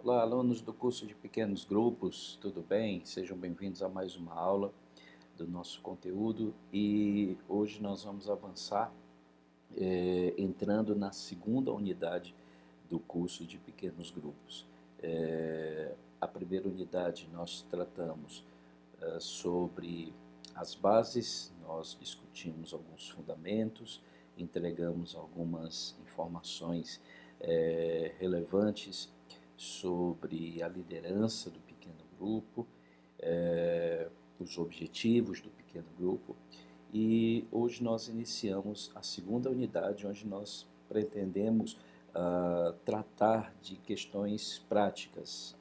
Olá, alunos do curso de pequenos grupos, tudo bem? Sejam bem-vindos a mais uma aula do nosso conteúdo e hoje nós vamos avançar entrando na segunda unidade do curso de pequenos grupos. A primeira unidade nós tratamos sobre as bases, nós discutimos alguns fundamentos, entregamos algumas informações relevantes sobre a liderança do pequeno grupo, os objetivos do pequeno grupo. E hoje nós iniciamos a segunda unidade, onde nós pretendemos tratar de questões práticas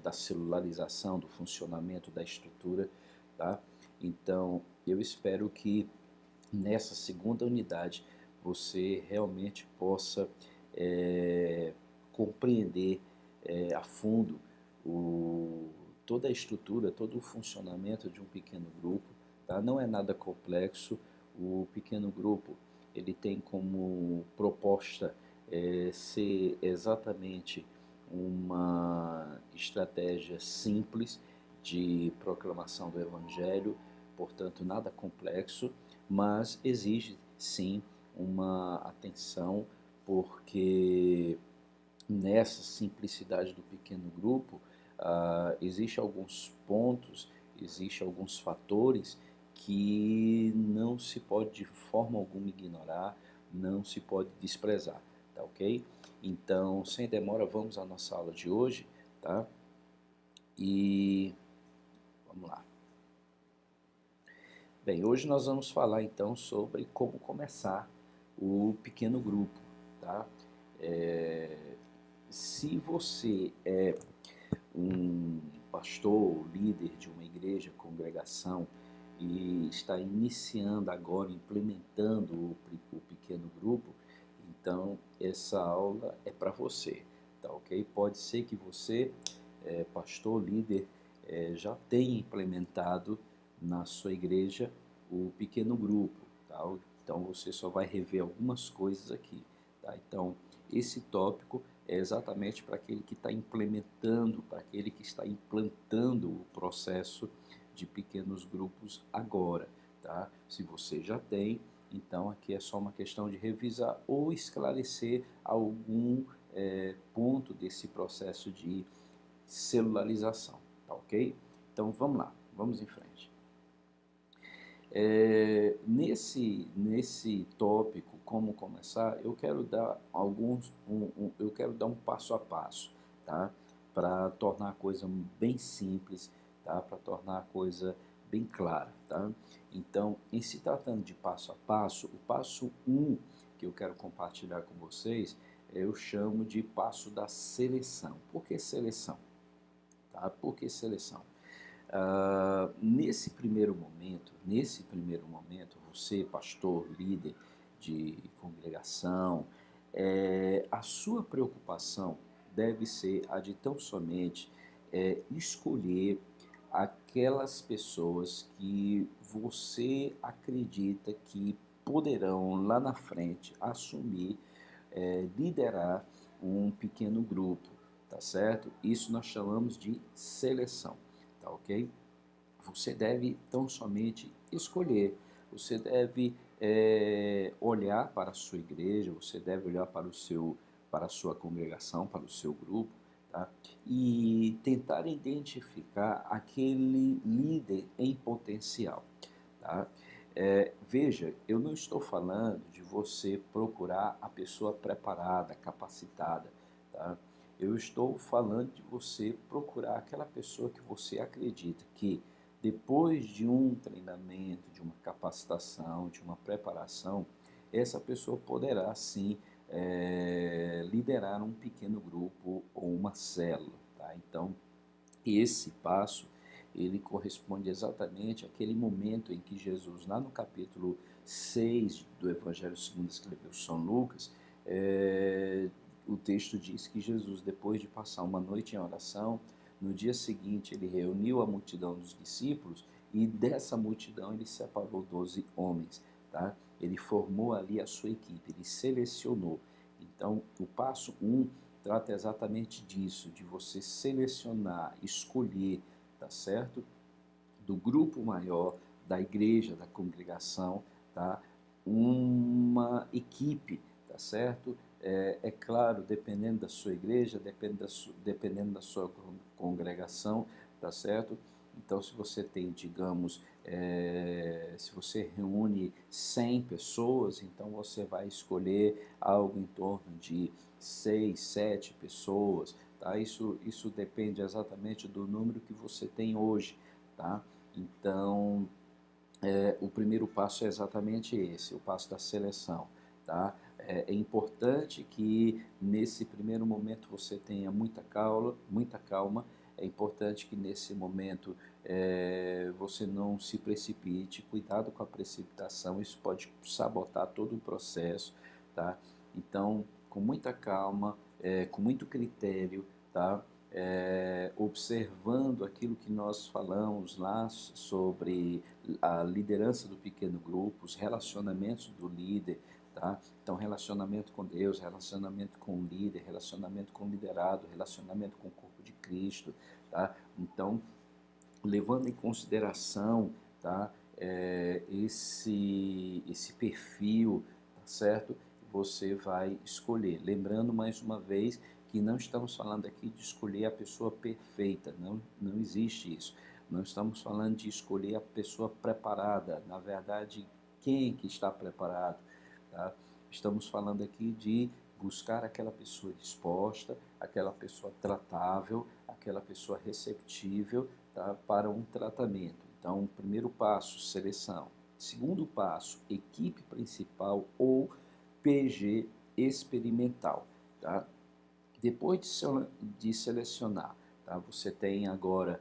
da celularização, do funcionamento da estrutura, tá? Então, eu espero que nessa segunda unidade você realmente possa compreender a fundo toda a estrutura, todo o funcionamento de um pequeno grupo, tá? Não é nada complexo. O pequeno grupo ele tem como proposta ser exatamente uma estratégia simples de proclamação do Evangelho, portanto nada complexo, mas exige sim uma atenção, porque nessa simplicidade do pequeno grupo, existem alguns pontos, existem alguns fatores que não se pode de forma alguma ignorar, não se pode desprezar, tá ok? Então, sem demora, vamos à nossa aula de hoje, tá? E vamos lá. Bem, hoje nós vamos falar então sobre como começar o pequeno grupo, tá? Se você é um pastor, líder de uma igreja, congregação, e está iniciando agora, implementando o pequeno grupo, então essa aula é para você, tá ok? Pode ser que você, pastor, líder, já tenha implementado na sua igreja o pequeno grupo, tá? Então você só vai rever algumas coisas aqui, tá? Então esse tópico é exatamente para aquele que está implementando, para aquele que está implantando o processo de pequenos grupos agora, tá? Se você já tem, então aqui é só uma questão de revisar ou esclarecer algum ponto desse processo de celularização, tá ok? Então vamos lá, vamos em frente. Nesse tópico, como começar, eu quero dar eu quero dar um passo a passo, tá? Para tornar a coisa bem simples, tá? Para tornar a coisa bem clara, tá? Então, em se tratando de passo a passo, o passo 1 que eu quero compartilhar com vocês, eu chamo de passo da seleção. Por que seleção? Tá? Por que seleção? Nesse primeiro momento, você, pastor, líder de congregação, a sua preocupação deve ser a de tão somente escolher aquelas pessoas que você acredita que poderão lá na frente assumir, liderar um pequeno grupo, tá certo? Isso nós chamamos de seleção, tá ok? Você deve tão somente escolher, você deve olhar para a sua igreja, você deve olhar para a sua congregação, para o seu grupo, tá? E tentar identificar aquele líder em potencial, tá? Veja, eu não estou falando de você procurar a pessoa preparada, capacitada, tá? Eu estou falando de você procurar aquela pessoa que você acredita que, depois de um treinamento, de uma capacitação, de uma preparação, essa pessoa poderá sim liderar um pequeno grupo ou uma célula, tá? Então, esse passo, ele corresponde exatamente àquele momento em que Jesus, lá no capítulo 6 do Evangelho segundo escreveu São Lucas, o texto diz que Jesus, depois de passar uma noite em oração, no dia seguinte ele reuniu a multidão dos discípulos e dessa multidão ele separou 12 homens, tá? Ele formou ali a sua equipe, ele selecionou. Então, o passo 1 trata exatamente disso, de você selecionar, escolher, tá certo? Do grupo maior, da igreja, da congregação, tá? Uma equipe, tá certo? É claro, dependendo da sua igreja, dependendo da sua congregação, tá certo? Então, se você tem, digamos, se você reúne 100 pessoas, então você vai escolher algo em torno de 6, 7 pessoas, tá? Isso depende exatamente do número que você tem hoje, tá? Então, o primeiro passo é exatamente esse, o passo da seleção, tá? É importante que nesse primeiro momento você tenha muita calma. É importante que nesse momento você não se precipite, cuidado com a precipitação, isso pode sabotar todo o processo, tá? Então, com muita calma, com muito critério, tá? Observando aquilo que nós falamos lá sobre a liderança do pequeno grupo, os relacionamentos do líder, tá? Então, relacionamento com Deus, relacionamento com o líder, relacionamento com o liderado, relacionamento com o corpo de Cristo, tá? Então, levando em consideração, tá? Esse perfil, tá certo? Você vai escolher. Lembrando mais uma vez que não estamos falando aqui de escolher a pessoa perfeita, não existe isso. Não estamos falando de escolher a pessoa preparada. Na verdade, quem que está preparado? Tá? Estamos falando aqui de buscar aquela pessoa disposta, aquela pessoa tratável, aquela pessoa receptível, tá, para um tratamento. Então, primeiro passo, seleção. Segundo passo, equipe principal ou PG experimental. Tá? Depois de selecionar, tá, você tem agora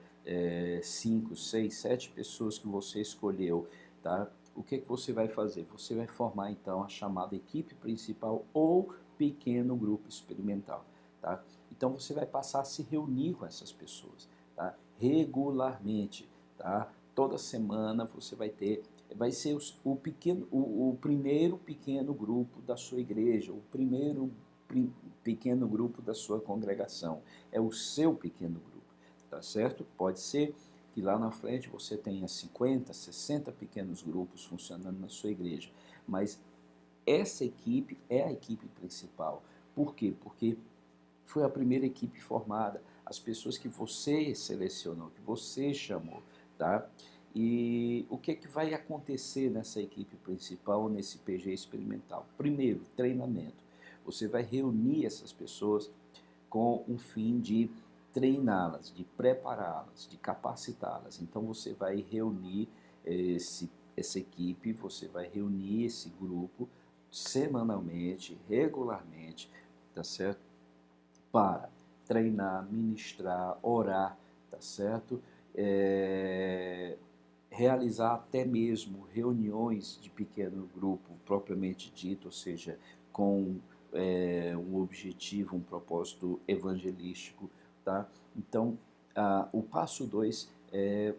5, 6, 7 pessoas que você escolheu. Tá? O que você vai fazer? Você vai formar então a chamada equipe principal ou pequeno grupo experimental. Tá? Então você vai passar a se reunir com essas pessoas, tá? Regularmente. Tá? Toda semana você vai ser o primeiro pequeno grupo da sua igreja, o primeiro pequeno grupo da sua congregação. É o seu pequeno grupo, tá certo? Pode ser que lá na frente você tenha 50, 60 pequenos grupos funcionando na sua igreja, mas essa equipe é a equipe principal. Por quê? Porque foi a primeira equipe formada, as pessoas que você selecionou, que você chamou, tá? E o que é que vai acontecer nessa equipe principal, nesse PG experimental? Primeiro, treinamento. Você vai reunir essas pessoas com o fim de treiná-las, de prepará-las, de capacitá-las. Então você vai reunir essa equipe, você vai reunir esse grupo semanalmente, regularmente, tá certo? Para treinar, ministrar, orar, tá certo? Realizar até mesmo reuniões de pequeno grupo, propriamente dito, ou seja, com um objetivo, um propósito evangelístico, tá? Então, o passo 2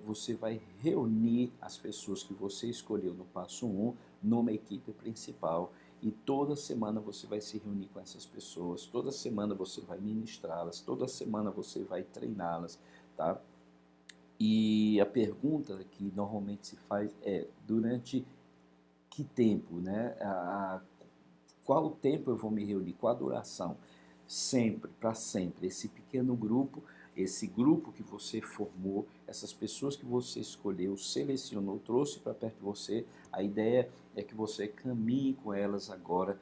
você vai reunir as pessoas que você escolheu no passo 1 numa equipe principal e toda semana você vai se reunir com essas pessoas, toda semana você vai ministrá-las, toda semana você vai treiná-las, tá? E a pergunta que normalmente se faz é, durante que tempo, né? Qual o tempo eu vou me reunir? Qual a duração? Sempre, para sempre. Esse pequeno grupo, esse grupo que você formou, essas pessoas que você escolheu, selecionou, trouxe para perto de você, a ideia é que você caminhe com elas agora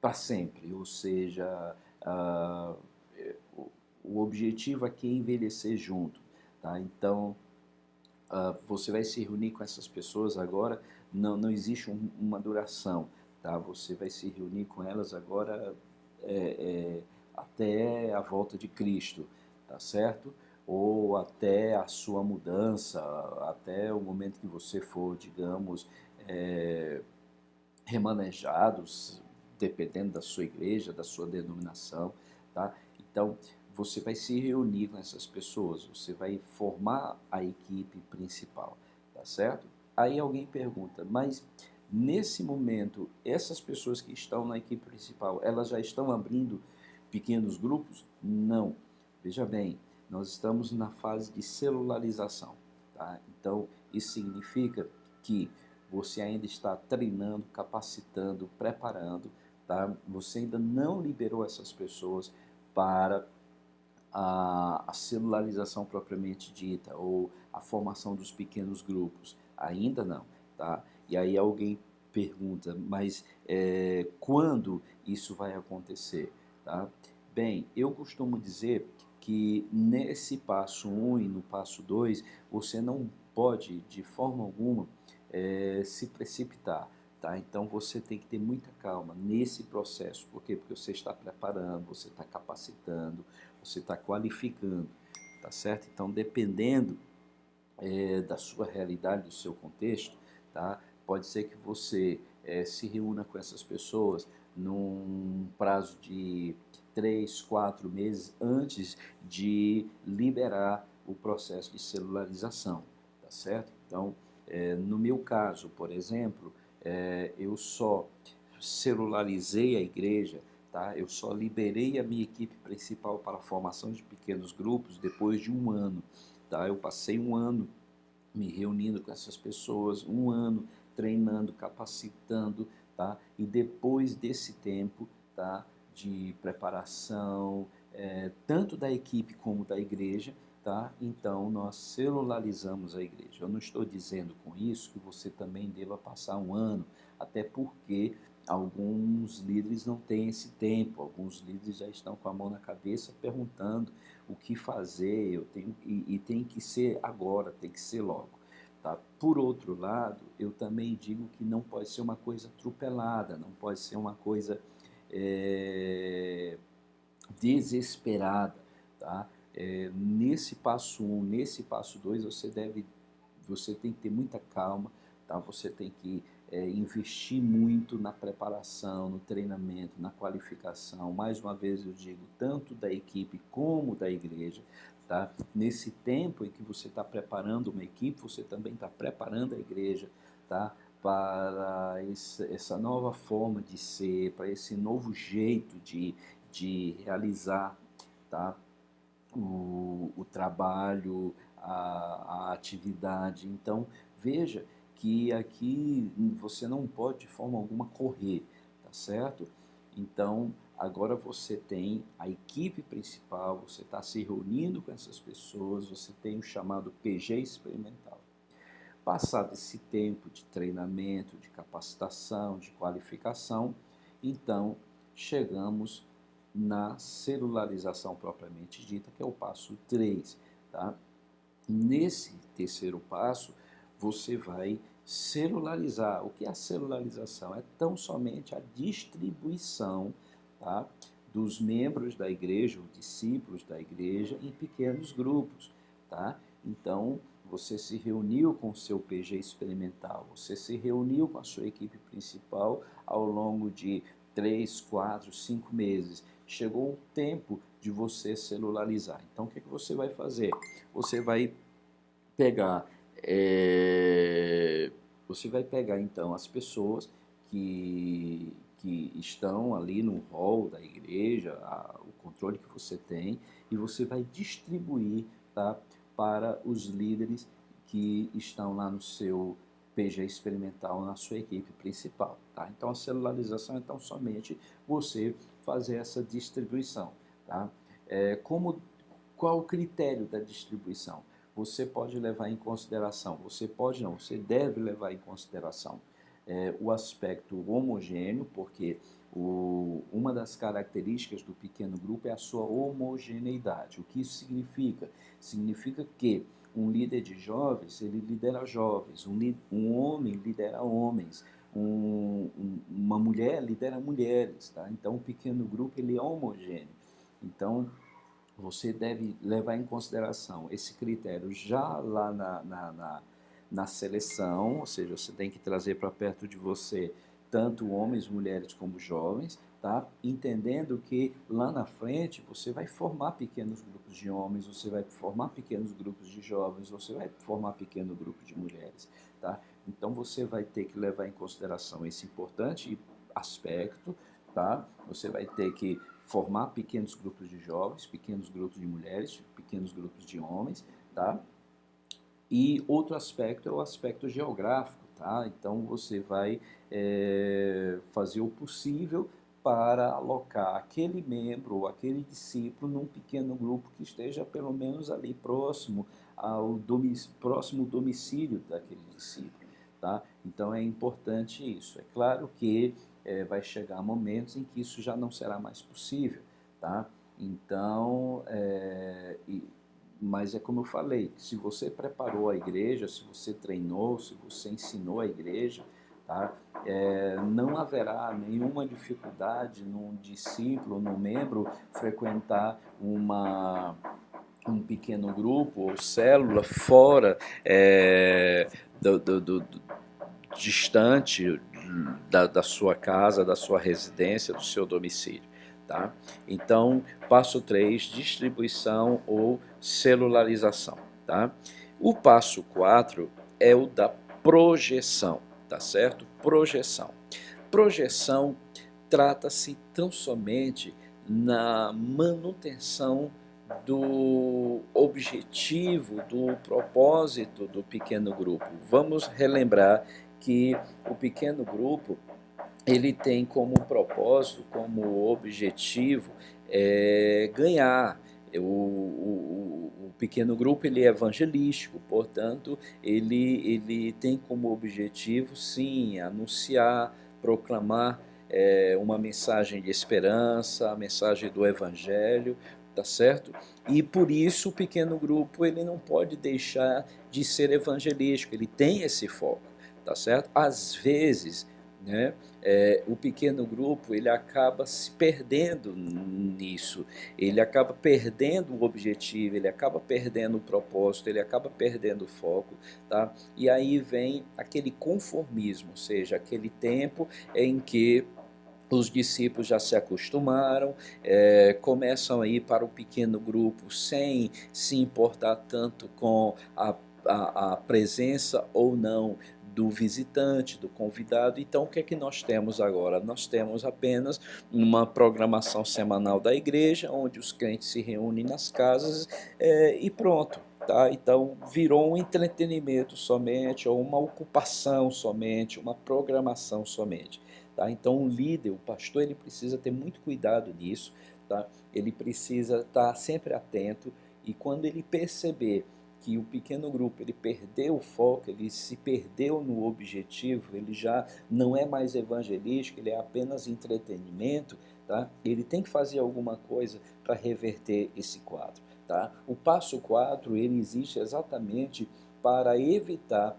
para sempre. Ou seja, ah, o objetivo aqui é envelhecer junto. Tá? Então, você vai se reunir com essas pessoas agora, não existe uma duração, tá? Você vai se reunir com elas agora até a volta de Cristo, tá certo? Ou até a sua mudança, até o momento que você for, digamos, remanejados, dependendo da sua igreja, da sua denominação, tá? Então, você vai se reunir com essas pessoas, você vai formar a equipe principal, tá certo? Aí alguém pergunta, mas Nesse momento, essas pessoas que estão na equipe principal, elas já estão abrindo pequenos grupos? Não. Veja bem, nós estamos na fase de celularização, tá? Então, isso significa que você ainda está treinando, capacitando, preparando, tá? Você ainda não liberou essas pessoas para a celularização propriamente dita, ou a formação dos pequenos grupos. Ainda não, tá? E aí alguém pergunta, mas quando isso vai acontecer, tá? Bem, eu costumo dizer que nesse passo 1 e no passo 2, você não pode, de forma alguma, se precipitar. Tá? Então você tem que ter muita calma nesse processo. Por quê? Porque você está preparando, você está capacitando, você está qualificando, tá certo? Então, dependendo da sua realidade, do seu contexto, tá? Pode ser que você se reúna com essas pessoas num prazo de 3, 4 meses antes de liberar o processo de celularização, tá certo? Então, no meu caso, por exemplo, eu só celularizei a igreja, tá? Eu só liberei a minha equipe principal para a formação de pequenos grupos depois de um ano. Tá? Eu passei um ano me reunindo com essas pessoas, um ano treinando, capacitando, tá? E depois desse tempo, tá? De preparação, tanto da equipe como da igreja, tá? Então nós celularizamos a igreja. Eu não estou dizendo com isso que você também deva passar um ano, até porque alguns líderes não têm esse tempo, alguns líderes já estão com a mão na cabeça perguntando o que fazer, eu tenho, e tem que ser agora, tem que ser logo. Tá? Por outro lado, eu também digo que não pode ser uma coisa atropelada, não pode ser uma coisa desesperada. Tá? Nesse passo 1, nesse passo 2, você tem que ter muita calma, tá? Você tem que investir muito na preparação, no treinamento, na qualificação. Mais uma vez eu digo, tanto da equipe como da igreja. Tá? Nesse tempo em que você está preparando uma equipe, você também está preparando a igreja, tá? Para essa nova forma de ser, para esse novo jeito de realizar, tá? O trabalho, a atividade. Então, veja que aqui você não pode de forma alguma correr, tá certo? Então, agora você tem a equipe principal, você está se reunindo com essas pessoas, você tem o chamado PG experimental. Passado esse tempo de treinamento, de capacitação, de qualificação, então chegamos na celularização propriamente dita, que é o passo 3. Tá? Nesse terceiro passo, você vai celularizar. O que é a celularização? É tão somente a distribuição, tá, dos membros da igreja, os discípulos da igreja, em pequenos grupos. Tá? Então, você se reuniu com o seu PG experimental, você se reuniu com a sua equipe principal ao longo de 3, 4, 5 meses. Chegou o tempo de você celularizar. Então, o que você vai fazer? Você vai pegar, você vai pegar então as pessoas que estão ali no hall da igreja, o controle que você tem, e você vai distribuir, tá, para os líderes que estão lá no seu PG experimental, na sua equipe principal. Tá? Então a celularização é tão somente você fazer essa distribuição. Tá? Qual o critério da distribuição? Você pode levar em consideração, você pode não, você deve levar em consideração o aspecto homogêneo, porque uma das características do pequeno grupo é a sua homogeneidade. O que isso significa? Significa que um líder de jovens, ele lidera jovens, um homem lidera homens, uma mulher lidera mulheres. Tá? Então, o pequeno grupo ele é homogêneo. Então, você deve levar em consideração esse critério já lá na seleção, ou seja, você tem que trazer para perto de você tanto homens, mulheres como jovens, tá? Entendendo que lá na frente você vai formar pequenos grupos de homens, você vai formar pequenos grupos de jovens, você vai formar pequeno grupo de mulheres, tá? Então você vai ter que levar em consideração esse importante aspecto, tá? Você vai ter que formar pequenos grupos de jovens, pequenos grupos de mulheres, pequenos grupos de homens, tá? E outro aspecto é o aspecto geográfico, tá? Então você vai fazer o possível para alocar aquele membro ou aquele discípulo num pequeno grupo que esteja pelo menos ali próximo ao próximo domicílio daquele discípulo, tá? Então é importante isso. É claro que vai chegar momentos em que isso já não será mais possível, tá? Então, mas é como eu falei, se você preparou a igreja, se você treinou, se você ensinou a igreja, tá? Não haverá nenhuma dificuldade num discípulo, num membro, frequentar um pequeno grupo ou célula fora do distante da sua casa, da sua residência, do seu domicílio. Tá? Então, passo 3, distribuição ou celularização. Tá? O passo 4 é o da projeção, tá certo? Projeção. Projeção trata-se tão somente na manutenção do objetivo, do propósito do pequeno grupo. Vamos relembrar que o pequeno grupo ele tem como propósito, como objetivo, ganhar. O pequeno grupo ele é evangelístico, portanto, ele tem como objetivo, sim, anunciar, proclamar uma mensagem de esperança, a mensagem do evangelho, tá certo? E por isso o pequeno grupo ele não pode deixar de ser evangelístico, ele tem esse foco, tá certo? Às vezes, né, o pequeno grupo ele acaba se perdendo nisso, ele acaba perdendo o objetivo, ele acaba perdendo o propósito, ele acaba perdendo o foco, tá? E aí vem aquele conformismo, ou seja, aquele tempo em que os discípulos já se acostumaram, começam a ir para o pequeno grupo sem se importar tanto com a presença ou não do visitante, do convidado. Então, o que é que nós temos agora? Nós temos apenas uma programação semanal da igreja, onde os crentes se reúnem nas casas e pronto. Tá? Então, virou um entretenimento somente, ou uma ocupação somente, uma programação somente. Tá? Então, o líder, o pastor, ele precisa ter muito cuidado nisso, tá? Ele precisa estar sempre atento e quando ele perceber que o pequeno grupo ele perdeu o foco, ele se perdeu no objetivo, ele já não é mais evangelístico, ele é apenas entretenimento, tá? Ele tem que fazer alguma coisa para reverter esse quadro. Tá? O passo 4 ele existe exatamente para evitar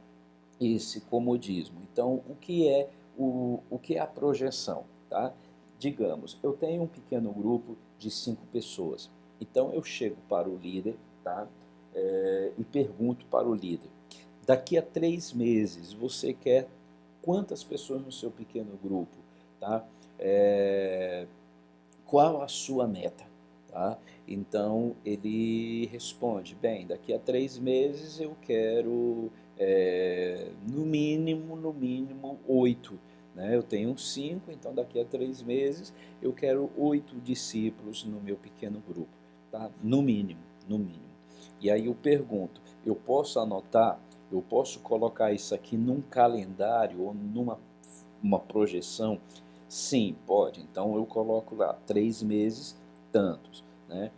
esse comodismo. Então, o que é a projeção? Tá? Digamos, eu tenho um pequeno grupo de 5 pessoas. Então, eu chego para o líder, tá? E pergunto para o líder, daqui a 3 meses, você quer quantas pessoas no seu pequeno grupo? Tá? Qual a sua meta? Tá? Então ele responde, bem, daqui a 3 meses eu quero no mínimo 8. Né? Eu tenho 5, então daqui a 3 meses eu quero 8 discípulos no meu pequeno grupo. Tá? No mínimo, no mínimo. E aí eu pergunto, eu posso anotar, eu posso colocar isso aqui num calendário ou numa uma projeção? Sim, pode. Então eu coloco lá 3 meses, tantos, né?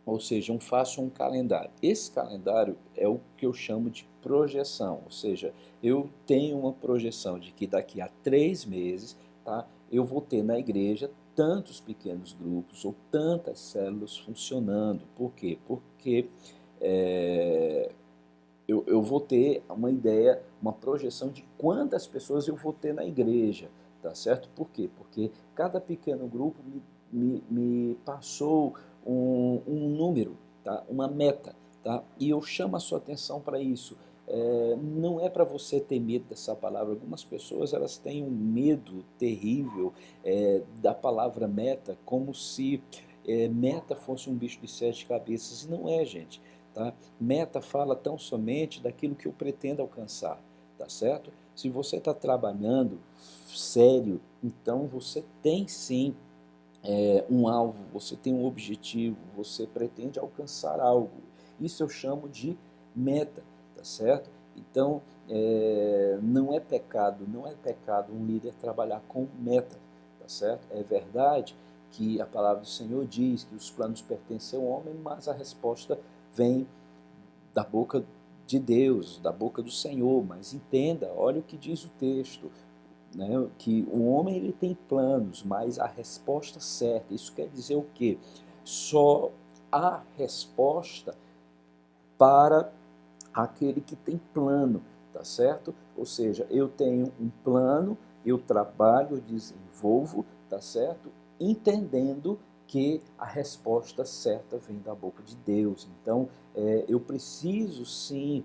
Ou seja, eu faço um calendário. Esse calendário é o que eu chamo de projeção, ou seja, eu tenho uma projeção de que daqui a 3 meses, tá, eu vou ter na igreja tantos pequenos grupos ou tantas células funcionando. Por quê? Porque eu vou ter uma ideia, uma projeção de quantas pessoas eu vou ter na igreja, tá certo? Por quê? Porque cada pequeno grupo me passou um número, tá? Uma meta, tá? E eu chamo a sua atenção para isso. Não é para você ter medo dessa palavra. Algumas pessoas elas têm um medo terrível da palavra meta, como se meta fosse um bicho de 7 cabeças. E não é, gente. Tá? Meta fala tão somente daquilo que eu pretendo alcançar. tá certo? Se você está trabalhando sério, então você tem sim um alvo, você tem um objetivo, você pretende alcançar algo. Isso eu chamo de meta, tá certo? Então, não é pecado um líder trabalhar com meta, tá certo? É verdade que a palavra do Senhor diz que os planos pertencem ao homem, mas a resposta vem da boca de Deus, da boca do Senhor. Mas entenda, olha o que diz o texto, né, que o homem ele tem planos, mas a resposta certa, isso quer dizer o quê? Só há resposta para aquele que tem plano, tá certo? Ou seja, eu tenho um plano, eu trabalho, eu desenvolvo, tá certo? Entendendo que a resposta certa vem da boca de Deus. Então, eu preciso sim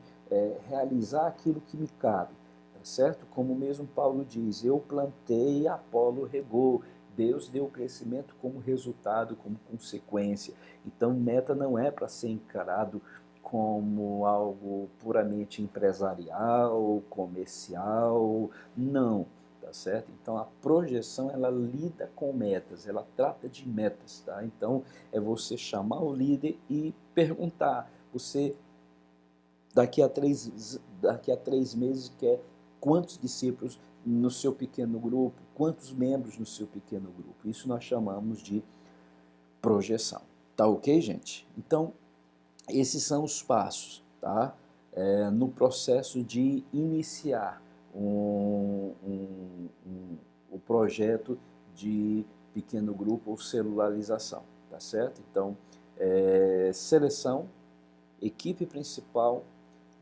realizar aquilo que me cabe, tá certo? Como mesmo Paulo diz, eu plantei e Apolo regou. Deus deu o crescimento como resultado, como consequência. Então, meta não é para ser encarado como algo puramente empresarial, comercial, não, tá certo? Então a projeção ela lida com metas, ela trata de metas, tá? Então é você chamar o líder e perguntar, você daqui a 3 meses quer quantos discípulos no seu pequeno grupo, quantos membros no seu pequeno grupo? Isso nós chamamos de projeção, tá ok, gente? Então esses são os passos, tá? No processo de iniciar um projeto de pequeno grupo ou celularização, tá certo? Então, seleção, equipe principal,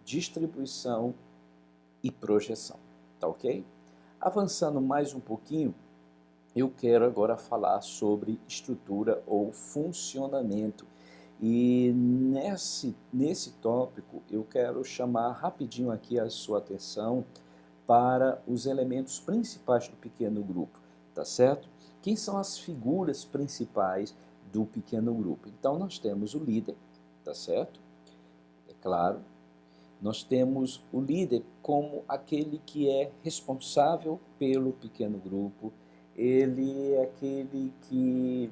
distribuição e projeção, tá ok? Avançando mais um pouquinho, eu quero agora falar sobre estrutura ou funcionamento. E nesse tópico eu quero chamar rapidinho aqui a sua atenção para os elementos principais do pequeno grupo, tá certo? Quem são as figuras principais do pequeno grupo? Então nós temos o líder, tá certo? É claro. Nós temos o líder como aquele que é responsável pelo pequeno grupo, ele é aquele que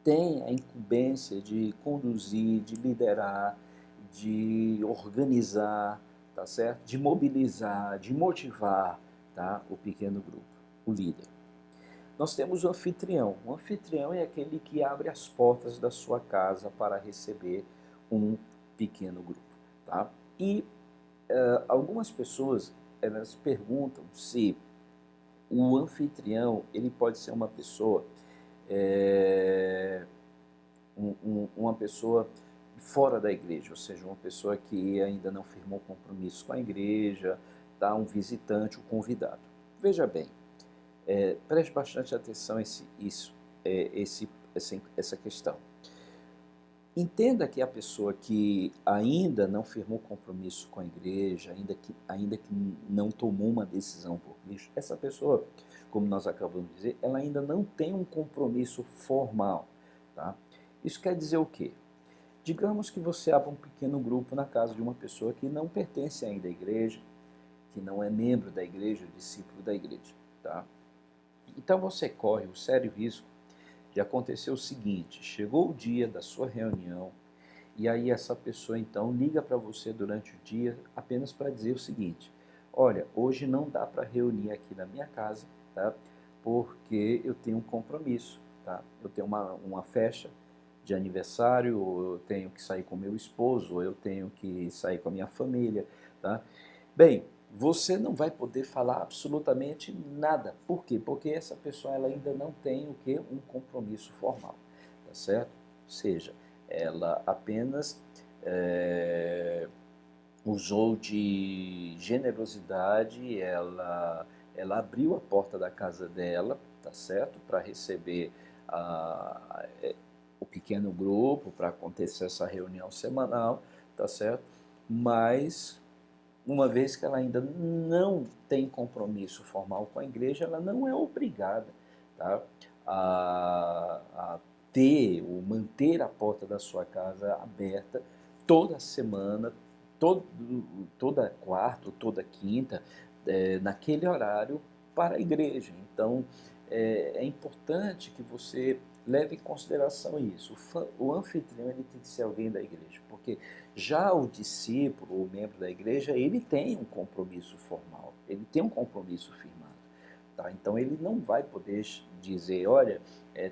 tem a incumbência de conduzir, de liderar, de organizar, tá certo? De mobilizar, de motivar, tá? O pequeno grupo, o líder. Nós temos o anfitrião. O anfitrião é aquele que abre as portas da sua casa para receber um pequeno grupo, tá? E algumas pessoas elas perguntam se o anfitrião ele pode ser uma pessoa é, uma pessoa fora da igreja, ou seja, uma pessoa que ainda não firmou compromisso com a igreja, tá? Um visitante, um convidado. Veja bem, preste bastante atenção essa questão. Entenda que a pessoa que ainda não firmou compromisso com a igreja, ainda que não tomou uma decisão por Cristo, essa pessoa, como nós acabamos de dizer, ela ainda não tem um compromisso formal, tá? Isso quer dizer o quê? Digamos que você abra um pequeno grupo na casa de uma pessoa que não pertence ainda à igreja, que não é membro da igreja, discípulo da igreja, tá? Então você corre o sério risco de acontecer o seguinte: chegou o dia da sua reunião e aí essa pessoa então liga para você durante o dia apenas para dizer o seguinte: olha, hoje não dá para reunir aqui na minha casa, tá? Porque eu tenho um compromisso, tá? Eu tenho uma festa de aniversário, ou eu tenho que sair com meu esposo, ou eu tenho que sair com a minha família, tá? Bem, você não vai poder falar absolutamente nada. Por quê? Porque essa pessoa ela ainda não tem o que? Um compromisso formal, tá certo? Ou seja, ela apenas usou de generosidade, ela abriu a porta da casa dela, tá certo? Para receber o pequeno grupo, para acontecer essa reunião semanal, tá certo? Mas uma vez que ela ainda não tem compromisso formal com a igreja, ela não é obrigada, tá, a ter ou manter a porta da sua casa aberta toda semana, todo, toda quarta ou toda quinta, naquele horário para a igreja. Então, é importante que você leve em consideração isso. O anfitrião ele tem que ser alguém da igreja, porque já o discípulo, o membro da igreja, ele tem um compromisso formal, ele tem um compromisso firmado. Tá? Então ele não vai poder dizer, olha,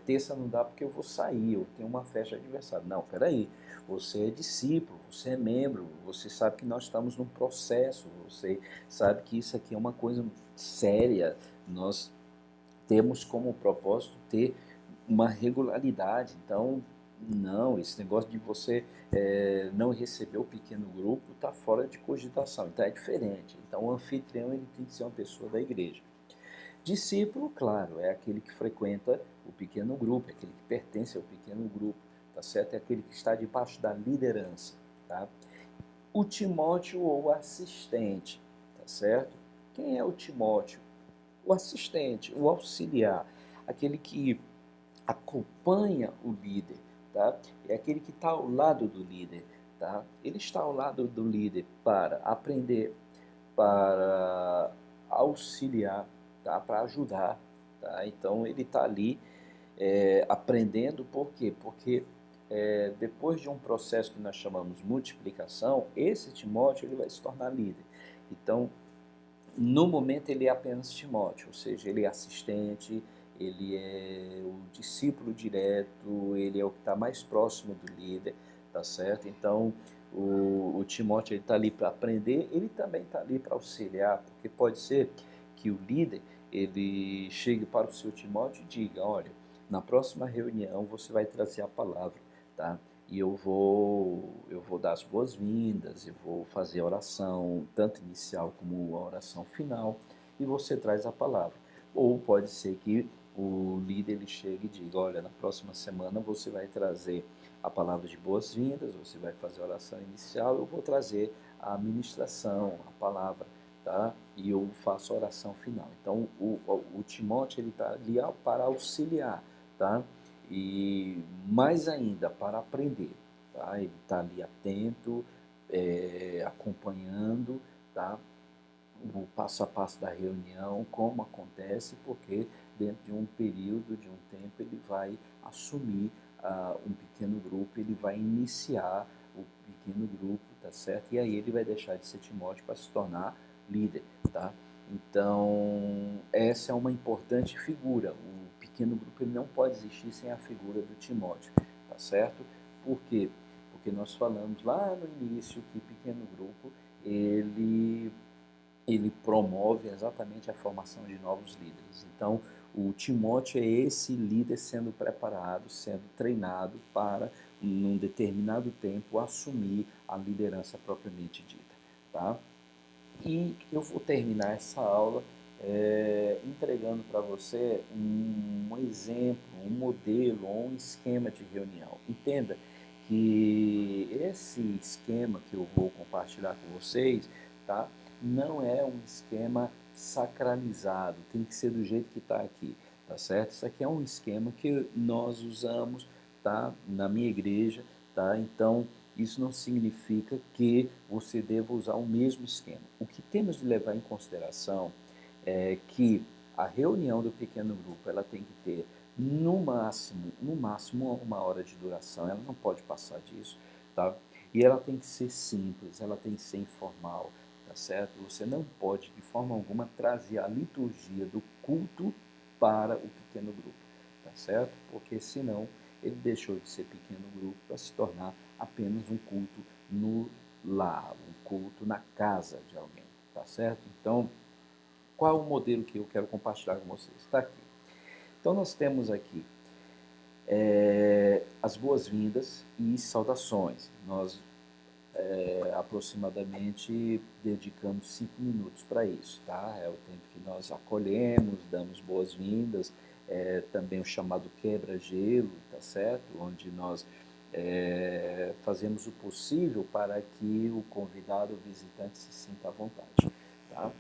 terça não dá porque eu vou sair, eu tenho uma festa de aniversário. Não, peraí, você é discípulo, você é membro, você sabe que nós estamos num processo, você sabe que isso aqui é uma coisa séria, nós temos como propósito ter uma regularidade. Então, não, esse negócio de você não receber o pequeno grupo está fora de cogitação, então é diferente. Então, o anfitrião ele tem que ser uma pessoa da igreja. Discípulo, claro, é aquele que frequenta o pequeno grupo, é aquele que pertence ao pequeno grupo, tá certo? É aquele que está debaixo da liderança, tá? O Timóteo ou assistente, tá certo? Quem é o Timóteo? O assistente, o auxiliar, aquele que acompanha o líder, tá? É aquele que está ao lado do líder, tá? Ele está ao lado do líder para aprender, para auxiliar, tá? Para ajudar, tá? Então ele está ali aprendendo, por quê? Porque depois de um processo que nós chamamos multiplicação, esse Timóteo ele vai se tornar líder. Então, no momento ele é apenas Timóteo, ou seja, ele é assistente, ele é o discípulo direto, ele é o que está mais próximo do líder, tá certo? Então, o Timóteo está ali para aprender, ele também está ali para auxiliar, porque pode ser que o líder ele chegue para o seu Timóteo e diga, olha, na próxima reunião você vai trazer a palavra, tá? E eu vou dar as boas-vindas, eu vou fazer a oração, tanto inicial como a oração final, e você traz a palavra. Ou pode ser que o líder ele chegue e diga, olha, na próxima semana você vai trazer a palavra de boas-vindas, você vai fazer a oração inicial, eu vou trazer a ministração, a palavra, tá? E eu faço a oração final. Então, o Timóteo ele está ali para auxiliar, tá? E mais ainda para aprender, tá? Ele está ali atento, acompanhando, tá? O passo a passo da reunião, como acontece, porque dentro de um período, de um tempo, ele vai assumir um pequeno grupo, ele vai iniciar o pequeno grupo, tá certo? E aí ele vai deixar de ser Timóteo para se tornar líder, tá? Então, essa é uma importante figura. O pequeno grupo ele não pode existir sem a figura do Timóteo, tá certo? Por quê? Porque nós falamos lá no início que pequeno grupo, ele promove exatamente a formação de novos líderes. Então, o Timóteo é esse líder sendo preparado, sendo treinado para, num determinado tempo, assumir a liderança propriamente dita. Tá? E eu vou terminar essa aula entregando para você um exemplo, um modelo, um esquema de reunião. Entenda que esse esquema que eu vou compartilhar com vocês, tá? Não é um esquema sacralizado, tem que ser do jeito que está aqui, tá certo? Isso aqui é um esquema que nós usamos, tá? Na minha igreja, tá? Então, isso não significa que você deva usar o mesmo esquema. O que temos de levar em consideração é que a reunião do pequeno grupo ela tem que ter no máximo 1 hora de duração, ela não pode passar disso, tá? E ela tem que ser simples, ela tem que ser informal, tá certo? Você não pode de forma alguma trazer a liturgia do culto para o pequeno grupo, tá certo? Porque senão ele deixou de ser pequeno grupo para se tornar apenas um culto no lar, um culto na casa de alguém, tá certo? Então, qual é o modelo que eu quero compartilhar com vocês? Está aqui. Então, nós temos aqui as boas-vindas e saudações. Nós aproximadamente dedicamos 5 minutos para isso, tá? É o tempo que nós acolhemos, damos boas-vindas, também o chamado quebra-gelo, tá certo? Onde nós fazemos o possível para que o convidado, o visitante, se sinta à vontade, tá?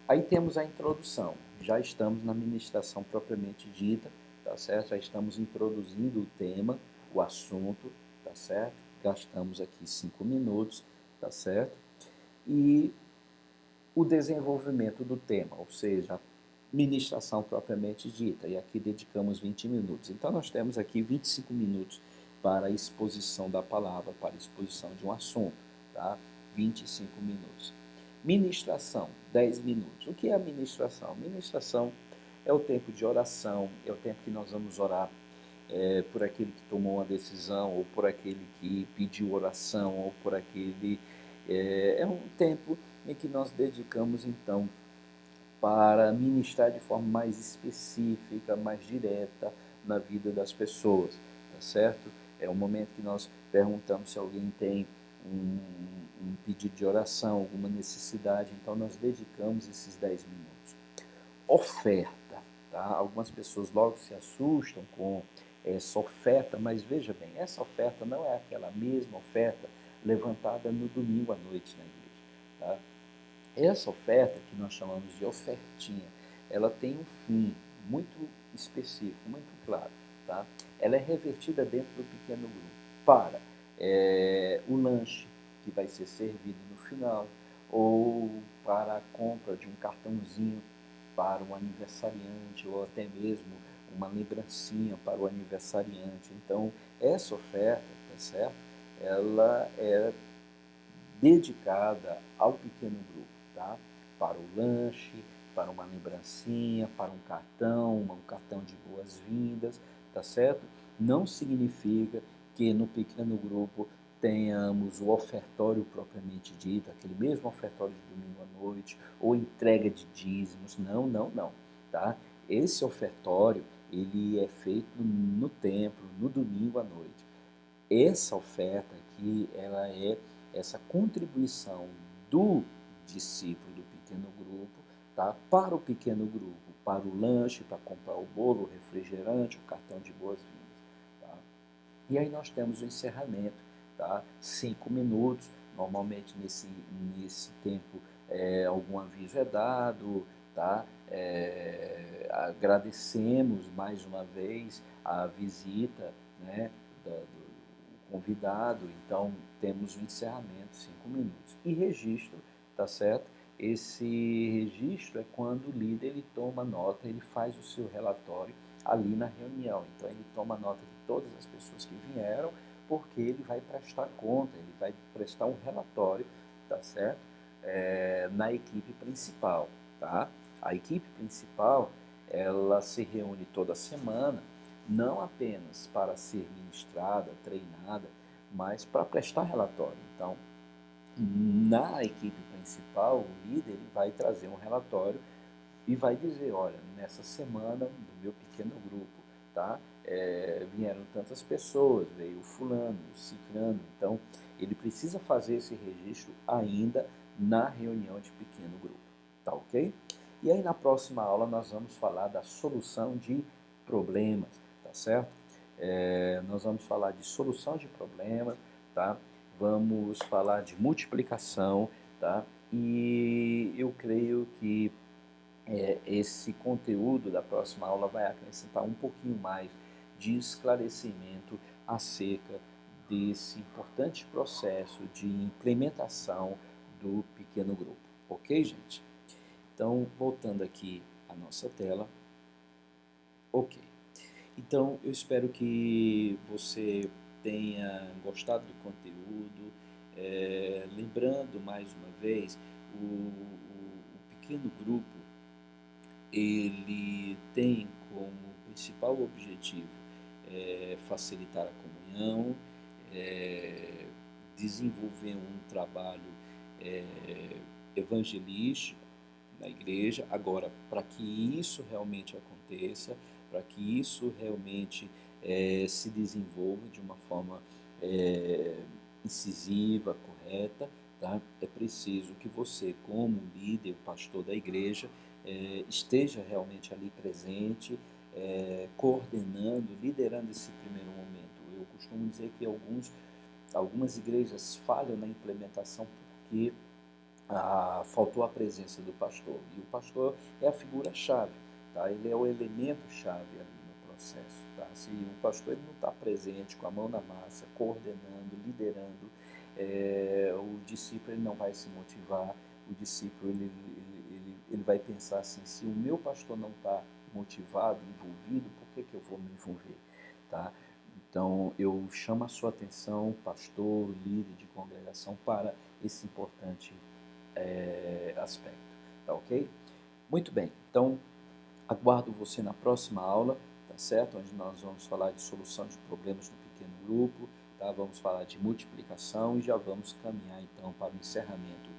Aí temos a introdução, já estamos na ministração propriamente dita, tá certo? Já estamos introduzindo o tema, o assunto, tá certo? Gastamos aqui 5 minutos tá certo? E o desenvolvimento do tema, ou seja, a ministração propriamente dita, e aqui dedicamos 20 minutos. Então nós temos aqui 25 minutos para a exposição da palavra, para a exposição de um assunto, tá? 25 minutos. Ministração, 10 minutos. O que é a ministração? Ministração é o tempo de oração, é o tempo que nós vamos orar por aquele que tomou uma decisão, ou por aquele que pediu oração, ou por aquele... é um tempo em que nós dedicamos, então, para ministrar de forma mais específica, mais direta na vida das pessoas, tá certo? É o momento que nós perguntamos se alguém tem um pedido de oração, alguma necessidade, então nós dedicamos esses 10 minutos. Oferta, tá? Algumas pessoas logo se assustam com essa oferta, mas veja bem, essa oferta não é aquela mesma oferta levantada no domingo à noite na igreja, tá? Essa oferta, que nós chamamos de ofertinha, ela tem um fim muito específico, muito claro, tá? Ela é revertida dentro do pequeno grupo para o lanche que vai ser servido no final, ou para a compra de um cartãozinho para o aniversariante, ou até mesmo uma lembrancinha para o aniversariante. Então, essa oferta, tá certo? Ela é dedicada ao pequeno grupo, tá? Para o lanche, para uma lembrancinha, para um cartão de boas-vindas, tá certo? Não significa que no pequeno grupo tenhamos o ofertório propriamente dito, aquele mesmo ofertório de domingo à noite, ou entrega de dízimos, não, não, não, tá? Esse ofertório, ele é feito no templo, no domingo à noite. Essa oferta aqui, ela é essa contribuição do discípulo do pequeno grupo, tá? Para o pequeno grupo, para o lanche, para comprar o bolo, o refrigerante, o cartão de boas-vindas. Tá? E aí nós temos o encerramento, tá? 5 minutos, normalmente nesse tempo algum aviso é dado, tá? Agradecemos mais uma vez a visita, né, do convidado, então temos o encerramento, 5 minutos. E registro, tá certo? Esse registro é quando o líder ele toma nota, ele faz o seu relatório ali na reunião. Então ele toma nota de todas as pessoas que vieram, porque ele vai prestar conta, ele vai prestar um relatório, tá certo? Na equipe principal, tá? A equipe principal, ela se reúne toda semana, não apenas para ser ministrada, treinada, mas para prestar relatório. Então, na equipe principal, o líder ele vai trazer um relatório e vai dizer, olha, nessa semana, no meu pequeno grupo, tá? Vieram tantas pessoas, veio o fulano, o ciclano, então ele precisa fazer esse registro ainda na reunião de pequeno grupo, tá ok? E aí na próxima aula nós vamos falar da solução de problemas, tá certo? Nós vamos falar de solução de problemas, tá? Vamos falar de multiplicação, tá? E eu creio que esse conteúdo da próxima aula vai acrescentar um pouquinho mais de esclarecimento acerca desse importante processo de implementação do pequeno grupo. Ok, gente? Então, voltando aqui à nossa tela. Ok. Então, eu espero que você tenha gostado do conteúdo. Lembrando mais uma vez, o pequeno grupo ele tem como principal objetivo facilitar a comunhão, desenvolver um trabalho evangelístico na igreja. Agora, para que isso realmente aconteça, para que isso realmente se desenvolva de uma forma incisiva, correta, tá? É preciso que você, como líder, pastor da igreja, esteja realmente ali presente, coordenando, liderando esse primeiro momento. Eu costumo dizer que algumas igrejas falham na implementação porque faltou a presença do pastor. E o pastor é a figura-chave, tá? Ele é o elemento-chave ali no processo. Tá? Se o pastor ele não está presente, com a mão na massa, coordenando, liderando, o discípulo ele não vai se motivar, o discípulo ele vai pensar assim, se o meu pastor não está motivado, envolvido, por que eu vou me envolver? Tá? Então, eu chamo a sua atenção, pastor, líder de congregação, para esse importante aspecto. Tá ok? Muito bem. Então, aguardo você na próxima aula, tá certo? Onde nós vamos falar de solução de problemas no pequeno grupo, tá? Vamos falar de multiplicação e já vamos caminhar então para o encerramento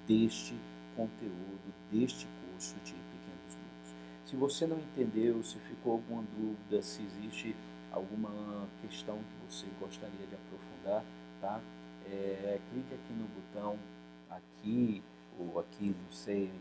deste conteúdo, deste curso de pequenos grupos. Se você não entendeu, se ficou alguma dúvida, se existe alguma questão que você gostaria de aprofundar, tá? Clique aqui no botão aqui ou aqui, não sei,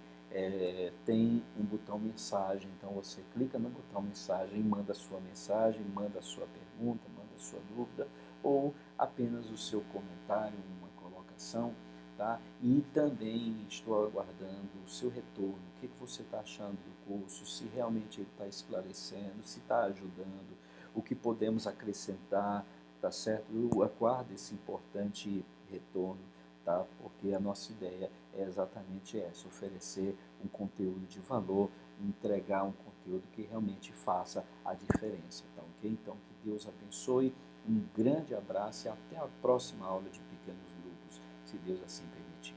tem um botão mensagem, então você clica no botão mensagem, manda a sua mensagem, manda a sua pergunta, manda a sua dúvida, ou apenas o seu comentário, uma colocação, tá? E também estou aguardando o seu retorno, o que você está achando do curso, se realmente ele está esclarecendo, se está ajudando, o que podemos acrescentar, tá certo? Eu aguardo esse importante retorno, tá? Porque a nossa ideia é exatamente essa, oferecer um conteúdo de valor, entregar um conteúdo que realmente faça a diferença, tá ok? Então, que Deus abençoe, um grande abraço e até a próxima aula de pequenos grupos, se Deus assim permitir.